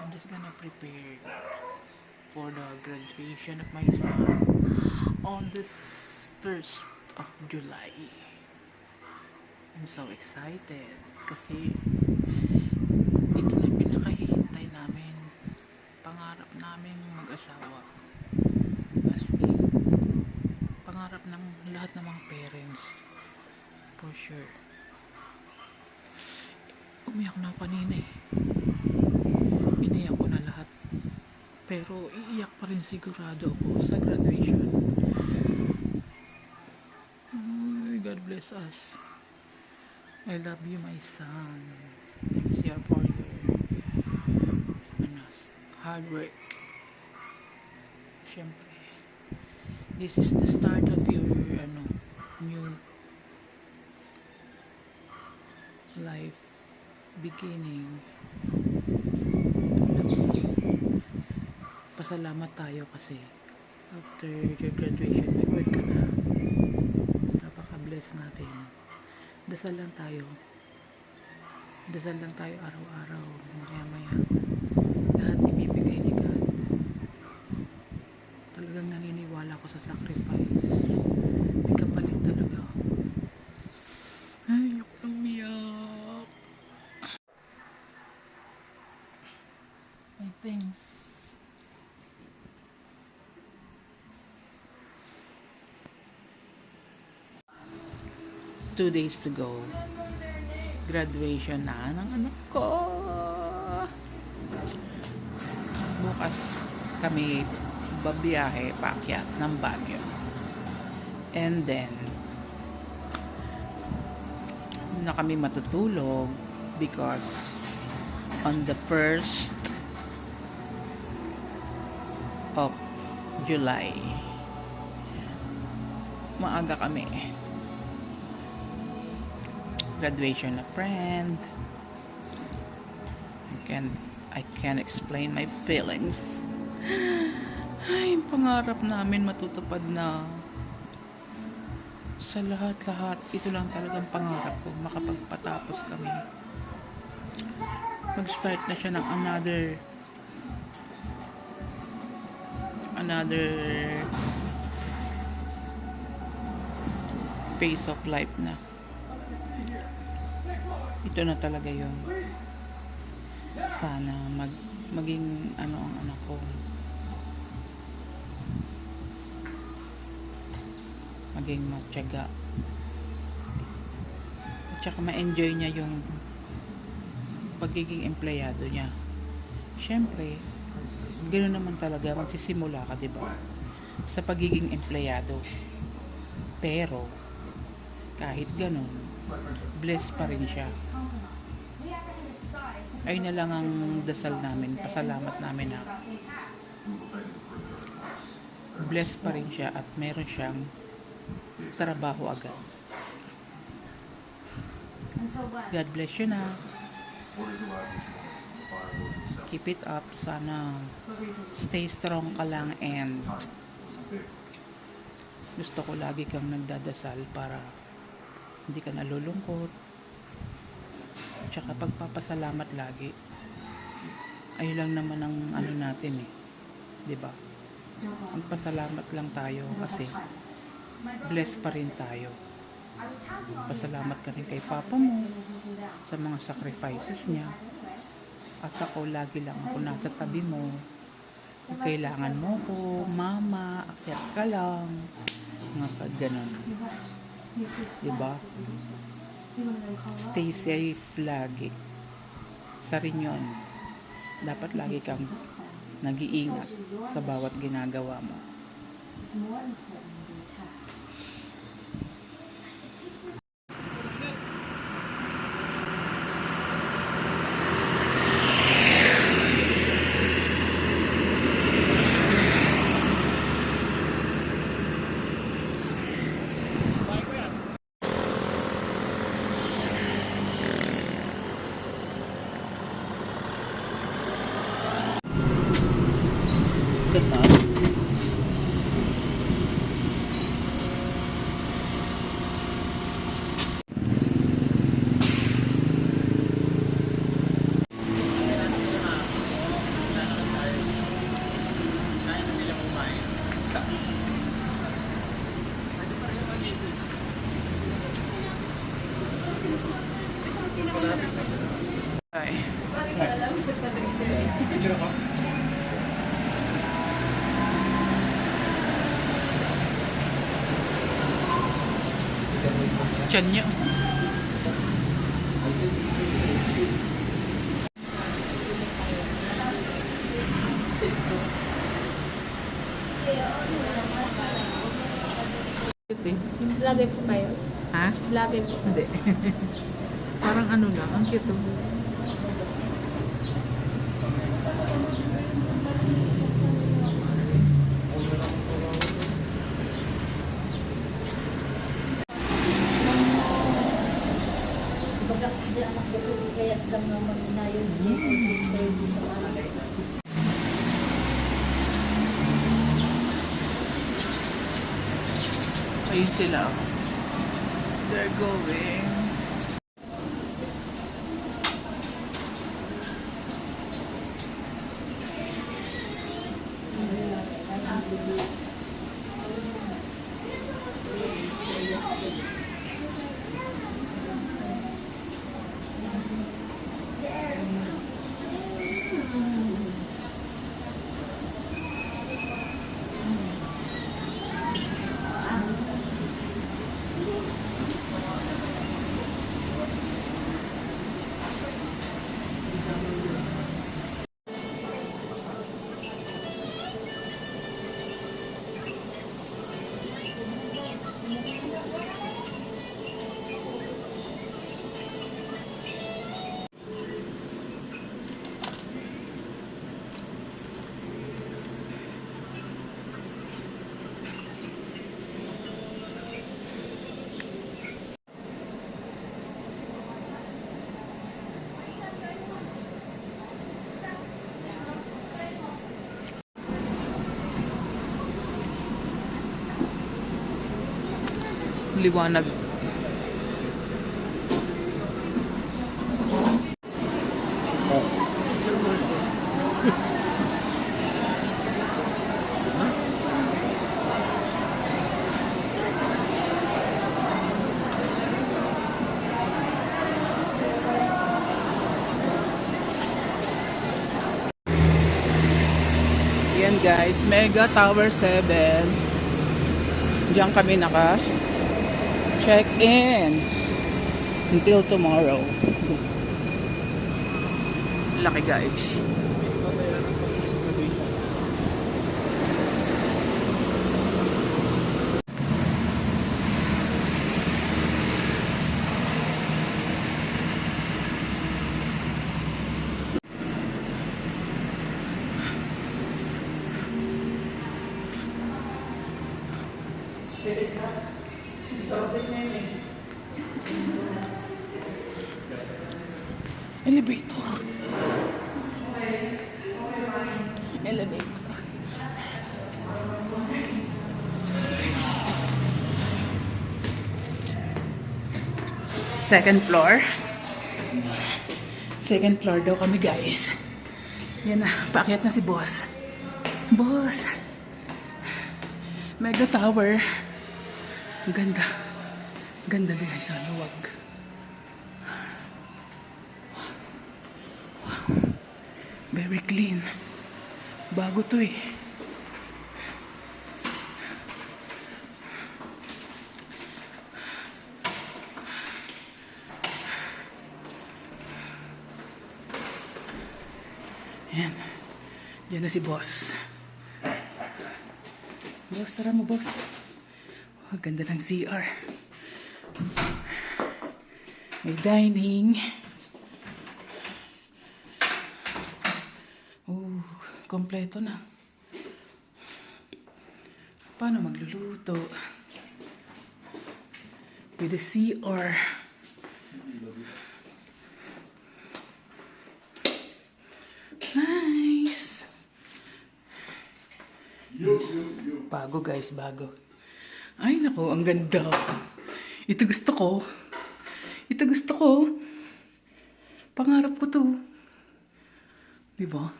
I'm just gonna prepare for the graduation of my son on this 1st of July. I'm so excited kasi ito na pinakahihintay namin. Pangarap namin mag-asawa. As in, pangarap ng lahat ng mga parents. For sure. Umiyak na ako kanina eh. Iniyak ko na lahat. Pero iiyak pa rin sigurado ako sa graduation. Ay, God bless us. I love you, my son. Thanks you for your hard work. Siyempre, this is the start of your new life beginning. Pasalamat tayo kasi after your graduation may work ka na. Napaka-bless natin. Dasal lang tayo araw-araw, maya-maya lahat ibibigay ni God. Talagang naniniwala ko sa sacrifice, may kapalit talaga. Ay, ayoko nang umiyak. My things. 2 days to go. Graduation na ng anak ko. Bukas kami babiyahe paakyat ng Baguio. And then na kami matutulog because on the 1st of July maaga kami. Graduation na friend. I can't explain my feelings. Ay, pangarap namin matutupad na. Sa lahat-lahat, ito lang talagang pangarap ko, makapagpatapos kami. Mag-start na siya ng another phase of life na. Ito na talaga yun. Sana maging ang anak ko. Maging matyaga. At saka ma-enjoy niya yung pagiging empleyado niya. Siyempre, ganoon naman talaga, magsisimula ka, diba? Sa pagiging empleyado. Pero, kahit ganoon, blessed pa rin siya. Ay na lang ang dasal namin, pasalamat namin na blessed pa rin siya at meron siyang trabaho agad. God bless you na. Keep it up. Sana stay strong ka lang and gusto ko lagi kang nagdadasal para hindi ka nalulungkot. Tsaka pagpapasalamat lagi. Ayun lang naman ang natin eh. 'Di ba? Magpasalamat lang tayo kasi blessed pa rin tayo. Pasalamat ka rin kay Papa mo sa mga sacrifices niya. At ako lagi lang ako nasa tabi mo. Kung kailangan mo ko, Mama, akyat ka lang. Mga ganun. 'Di ba? Stay safe lagi. Sa rin yun. Dapat lagi kang nag-iingat sa bawat ginagawa mo. Diba? Picture ako. Tiyan niya. Vlogger po kayo? Ha? Vlogger po. Hindi. Parang ano lang, ang cute. Ayun sila. They're going. Liwanag. Yan guys, Mega Tower 7. Diyan kami naka check in until tomorrow. Laki guys. Elevator. Elevator. Second floor. Second floor daw kami guys. Yan na, paakyat na si boss. Boss. Mega Tower. Ang ganda. Ganda guys, sa luwag. Very clean. Bago to eh. Yan. Yan na si boss. Boss, tara mo boss. Oh, ganda ng CR. May dining. Oh, kompleto na. Paano magluluto? With the CR. Nice. Bago guys, bago. Ay nako, ang ganda. Ito gusto ko. Ito gusto ko. Pangarap ko to. Diba?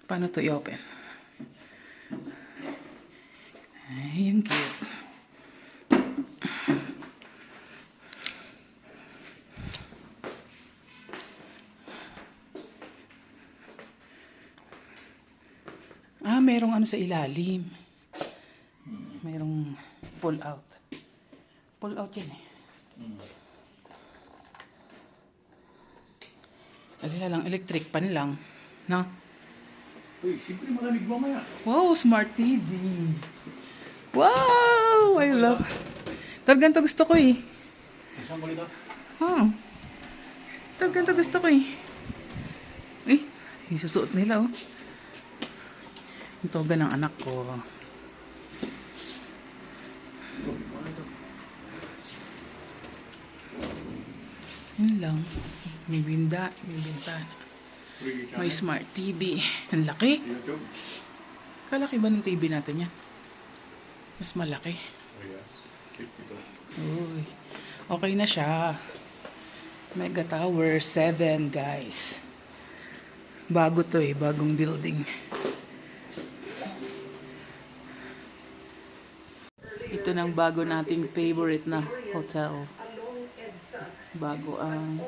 Paano to i-open? Ay, ang cute. merong ano sa ilalim. Merong pull out. Pull out yan eh. Kasi na lang, electric pan lang. No? Uy, simple malamig mamaya. Wow, smart TV. Wow, I love. Ganito gusto ko eh. Saan ko nito? Oh. Ganito gusto ko eh. Eh, isusuot nila oh. Ito ng anak ko. Yun lang. May bintana. May smart TV. Ang laki. YouTube? Kalaki ba ng TV natin yan? Mas malaki. Oh yes. 52. Uy. Okay na siya. Mega Tower 7, guys. Bago to eh. Bagong building. Ito ng bago nating favorite na hotel. Bago ang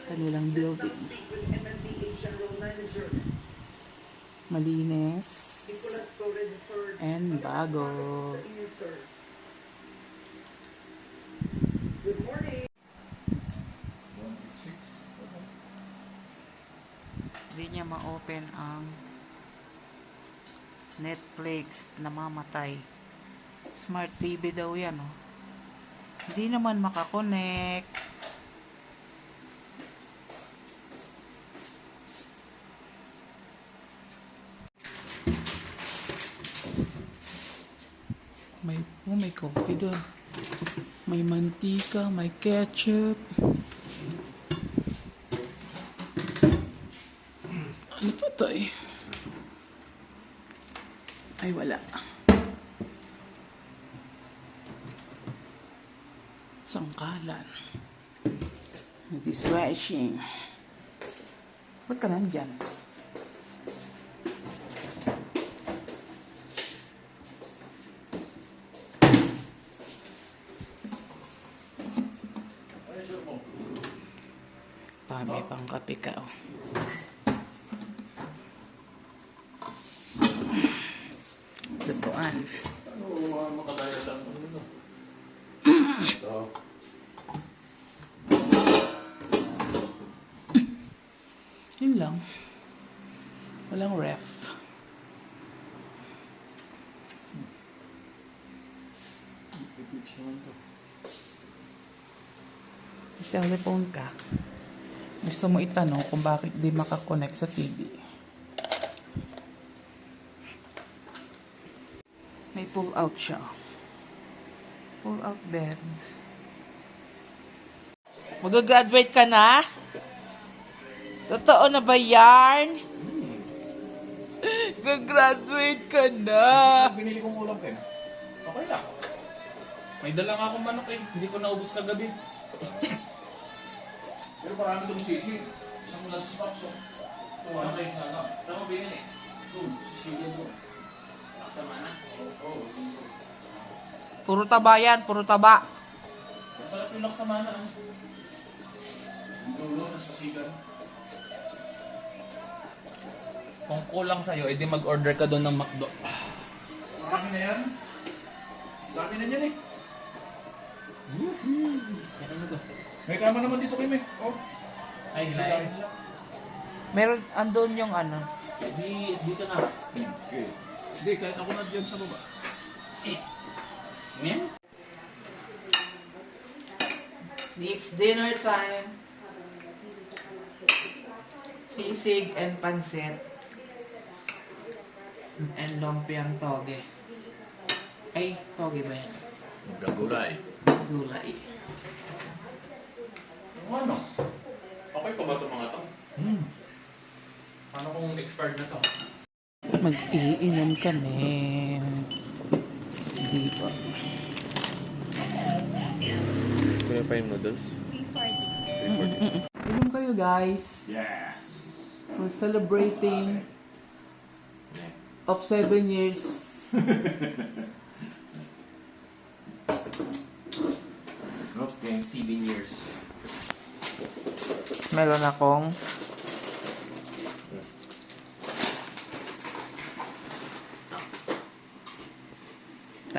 kanilang building. Malinis and bago. Hindi niya ma-open ang Netflix, namamatay. Smart TV daw yan, oh. Hindi naman makakonect. May coffee doon. May mantika, may ketchup. Ano pa to eh? Ay, wala. Sangkalan. Dishwashing. Ba't ka nandyan? May pang kape ka, oh. Lutuan. Ano makadaya sa ano nito? Ito. Yun lang. Walang ref. Ipitch naman to. Telephone ka. Gusto mo itanong kung bakit di makakonect sa TV. May pull out siya. Pull out bed. Mag-graduate ka na? Totoo na ba yan? Mag-graduate ka na. Binili kong ulam pen. Okay lang. May dala nga akong manok eh. Hindi ko naubos kagabi. Pero marami itong sisi. Isang lunch box. Ano kayo sa alam? Saan mo binili? Doon, sisigan doon. Nakasama na? Oo. Puro taba yan, puro taba. Masarap yung nakasama na. Dulo, nasisigan. Kung kulang sa'yo, edi mag-order ka doon ng McDo. Marami na yan. Dami na yan eh. Ano to? May kama naman dito kay May. Oh. Ay, hilay. Meron, andun yung ano. Dito na. Okay. Hindi, kahit ako na dyan sa baba. Ngayon? It's dinner time. Sisig and pansit. And lumpiang toge. Ay, toge ba yan? Magagulay. Gulay. Ano? Okay pa ba ito mga to? Paano kung expired na to? Mag-iinom kami. Di ba? Kuya pa yung noodles? 340. Inom kayo, guys. Yes! We're celebrating of 7 years. Okay, 7 years. Meron akong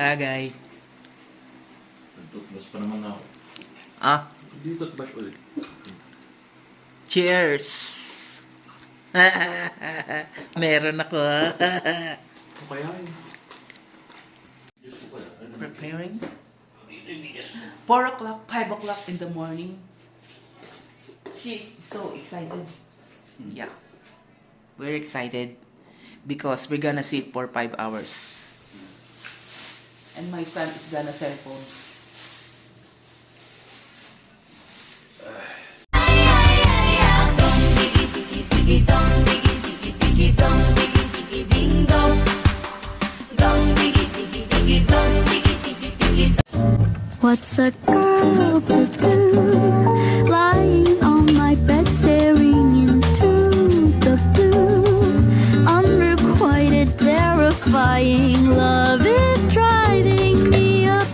Bagay. Nagtutbrush pa naman ako. Ah, Hindi toothbrush ulit. cheers! Meron ako. Ano kaya yun? Diyos ko pala. Ano? Preparing? Hindi Diyos mo. 4 o'clock, 5 o'clock in the morning. She is so excited. Yeah. We're excited because we're gonna sit for 5 hours. And my son is gonna cellphone. What's a girl to do? Lying on my bed, staring into the blue. Unrequited, terrifying love is driving me up.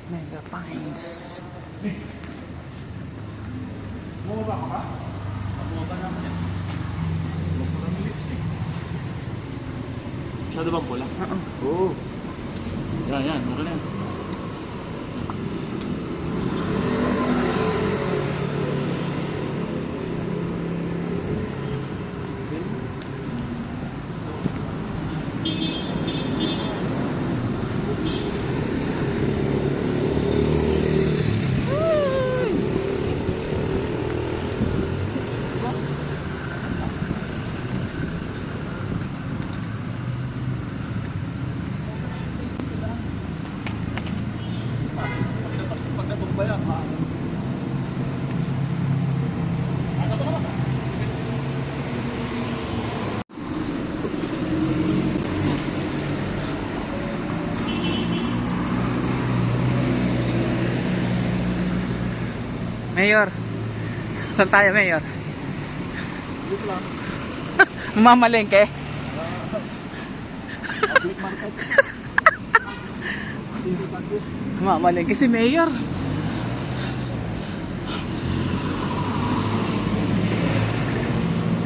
Mega Pines. Bumaba ka ba? Bumaba naman yan. Bumaba ng lipstick. Masyado bang pula? Oo. Yan. Okay na yan. Mayor. Saan tayo, Mayor? Dito lang. Mamalengke. Public market. Sino market? Mamalengke si Mayor.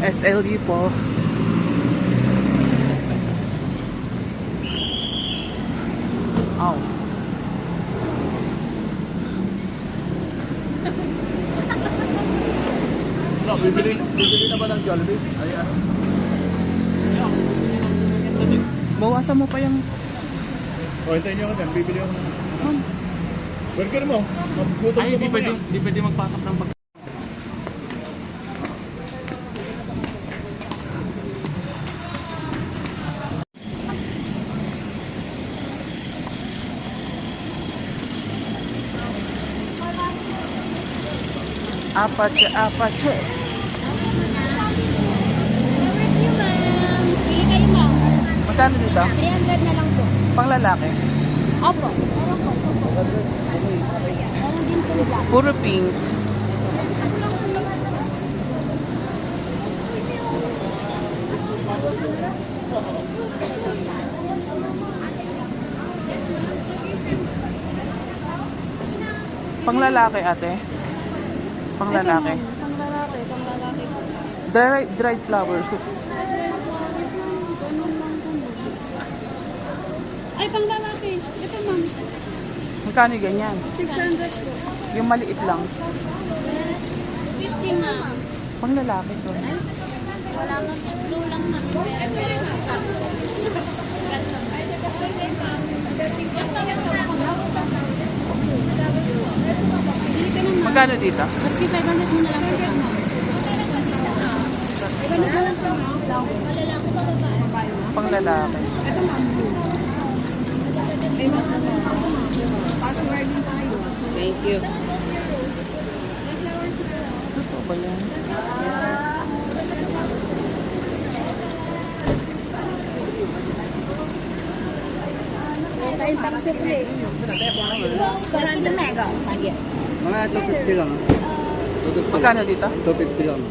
SLU po. Ow. No, bibili na ba ng Jollibee? Ay, ano? Bawasan mo pa yung... O, hintayin niyo ako dyan. Bibili ako ng... Burger mo. Maggutom Ay, ka mamaya. di pwede magpasok ng pag... Apache, apache. Pili kayo, ma'am. Magkano dito? 300 na lang po. Pang lalaki. Opo. Meron po. Meron din po black. Puro pink. Pang lalaki, ate. Pang lalaki. Pang lalaki po. Dried flower. Ay, pang lalaki. Ito, ma'am. Magkano yung ganyan? 600 po. Yung maliit lang. 50 na. Pang lalaki to. Wala mo. Blue lang na. Bili ka na, ma'am. Magkano dito? Maski 500 mo na lang po, ma'am. 500 na lang po, ma'am. Pang lalaki. Ito, ma'am. Password din tayo. Thank you. Totoo ba yan? Mga 250 lang. Magkano dito? 250 lang.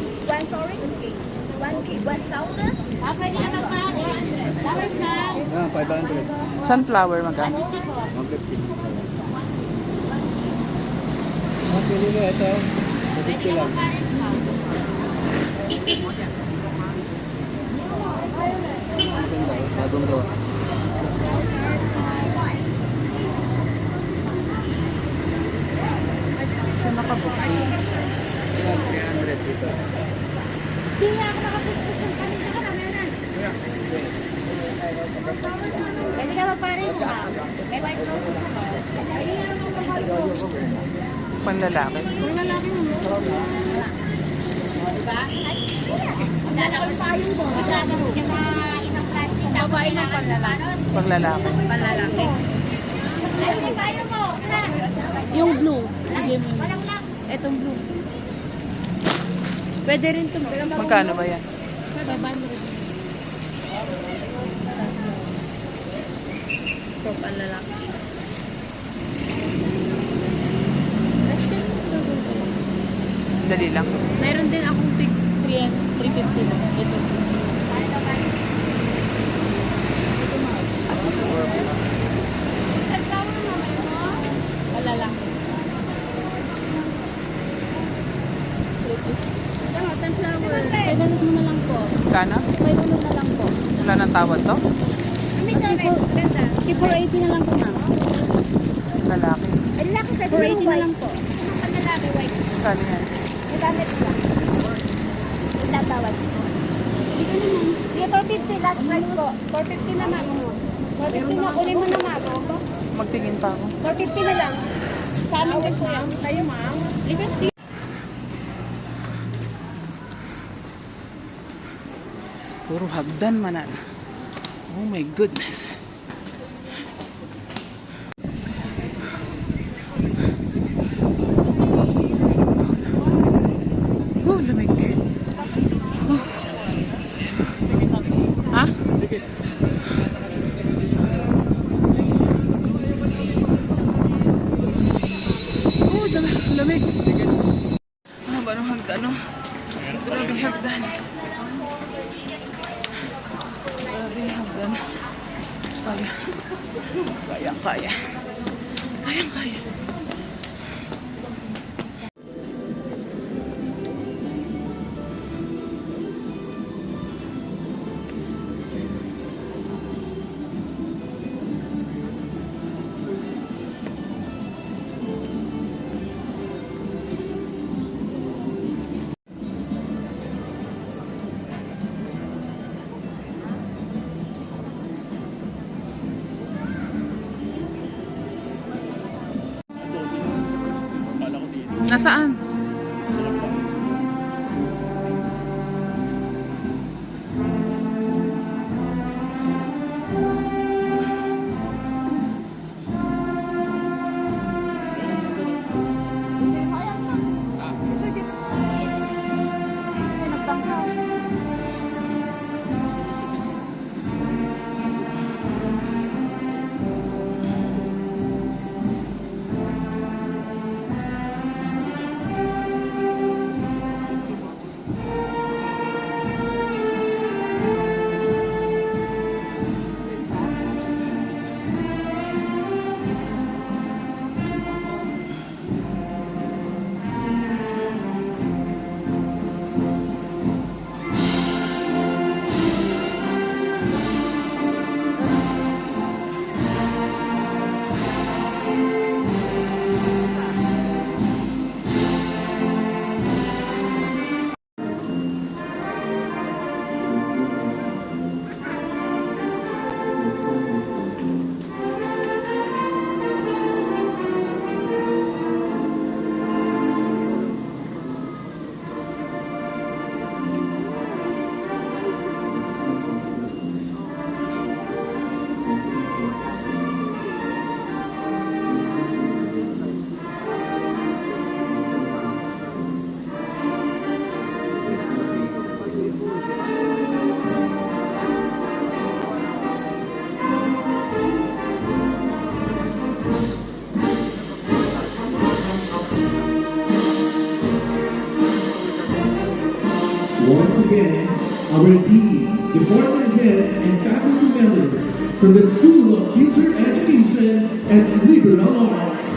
Ah, 500. Sunflower magkano? 150. Ah, pili mo ito. 250 lang. Bagong daw. Saan nakabuki? 300 dito. Pwede ka magparin, ma'am. May white roses na ba? Pang lalaki. Pang lalaki mo. Lalaki pa yung mo. Lalaki ka sa isang plastic. Babae na pang lalaki. Pang lalaki. Pang lalaki. Yung blue. Bigay mo. Etong blue. Pwede rin ito. Magkano ba yan? 500. Ito, pang lalaki. Dali lang. Meron din akong 350 na. Ito. Magkano? May ulo na lang po. Wala nang tawad to? Si 480 na lang po, ma'am. Lalaki. Lalaki sa 480 na lang po. Ang lalaki, white. Kano yan? Nagamit lang. Itatawad. Dito naman. Sige, 450 last price po. 450 na, ma'am. 450 na. Kunin mo na, ma'am. Magtingin pa ako. 450 na lang. Sa amin din po yan. Sa'yo, ma'am. Liberty. Puro hagdan manan. Oh my goodness. Oh, lamig. Oh. Ha? Oh, lamig. Ano ba nung hagdan? Ano? Grabe hagdan. Grabe hagdan. Kaya. Kaya. Kaya. Nasaan? Once again, our team, department heads and faculty members from the School of Teacher Education and Liberal Arts.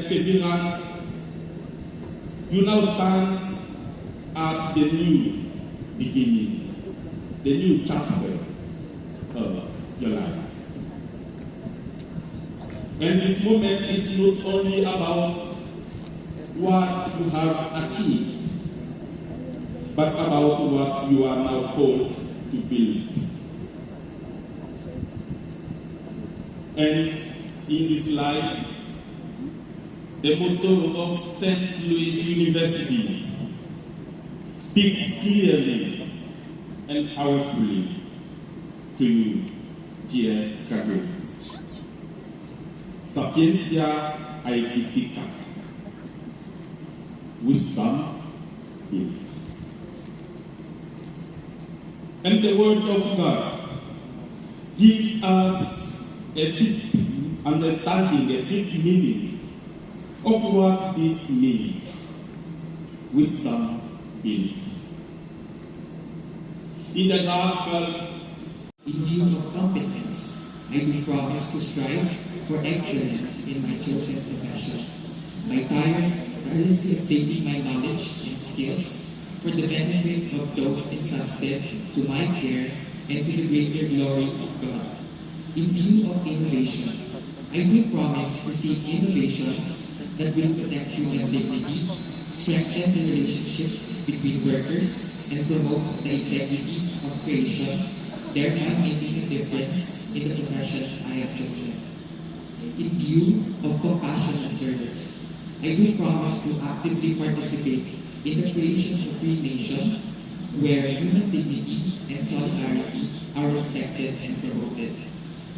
perseverance, you now stand at the new beginning, the new chapter of your life. And this moment is not only about what you have achieved, but about what you are now called to build. And in this light, the motto of St. Louis University speaks clearly and powerfully to you, dear graduates. Sapientia aedificat, wisdom builds. And the Word of God gives us a deep understanding, a deep meaning of what this means. Wisdom builds. In the Gospel, in view of competence, I do promise to strive for excellence in my chosen profession. My tirelessly updating my knowledge and skills for the benefit of those entrusted to my care and to the greater glory of God. In view of innovation, I do promise to seek innovations that will protect human dignity, strengthen the relationship between workers, and promote the integrity of creation, thereby making a difference in the profession I have chosen. In view of compassion and service, I do promise to actively participate in the creation of a free nation where human dignity and solidarity are respected and promoted,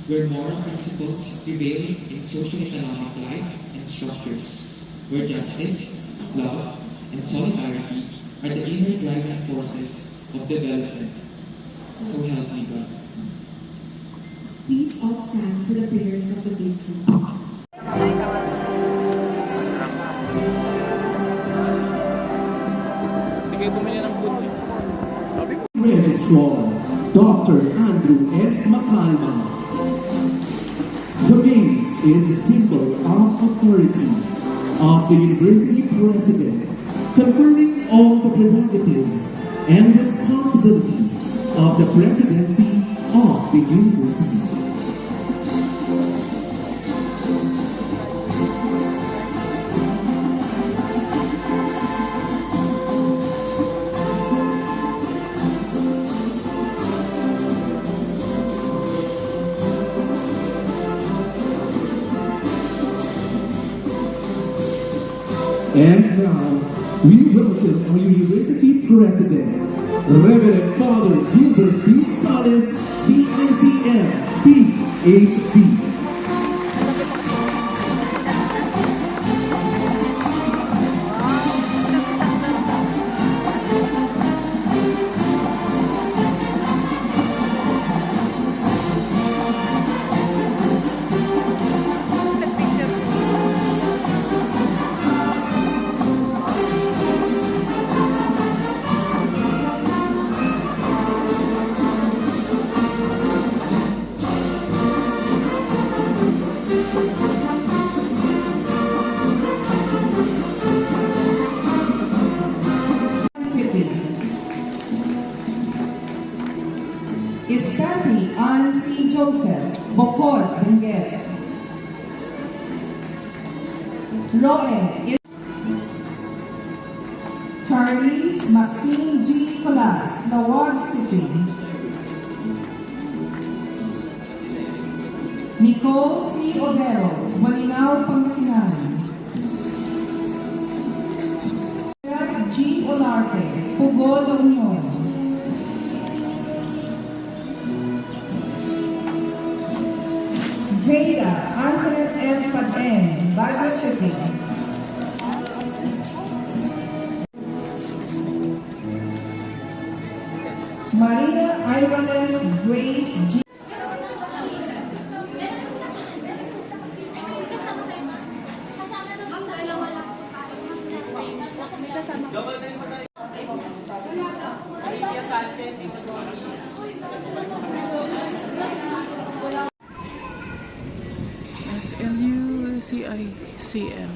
where moral principles prevail in socio-economic life and structures, where justice, love, and solidarity are the inner driving forces of development. So help me God. Please all stand for the prayers of the faithful. Registrar Dr. Andrew S. Macalma. The mace is the symbol of authority of the university president, conferring all the prerogatives and responsibilities of the presidency of the university. And now, we welcome our university president, Reverend Father Gilbert B. Salas, CICM, PhD. Estefany Ann C. Joseph, Bocol, Benguet. Roe Charles Maxine G. Colas, Nawag City. Nicole C. Odero, Malinaw, Pangasinan. G. Olarte, Pugo, La Union. Jada Antoinette M. Paden, Baguio City. Marina Irenes Grace G. SLU, CICM.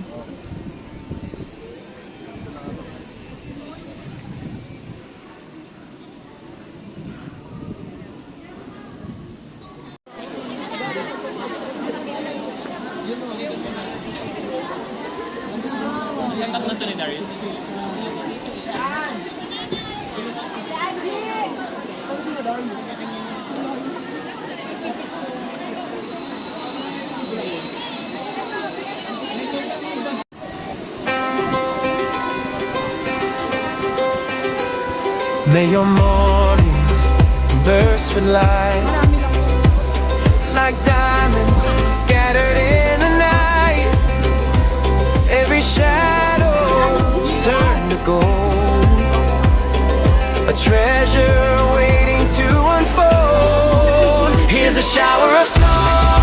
May your mornings burst with light, like diamonds scattered in the night. Every shadow turned to gold, a treasure waiting to unfold. Here's a shower of stars.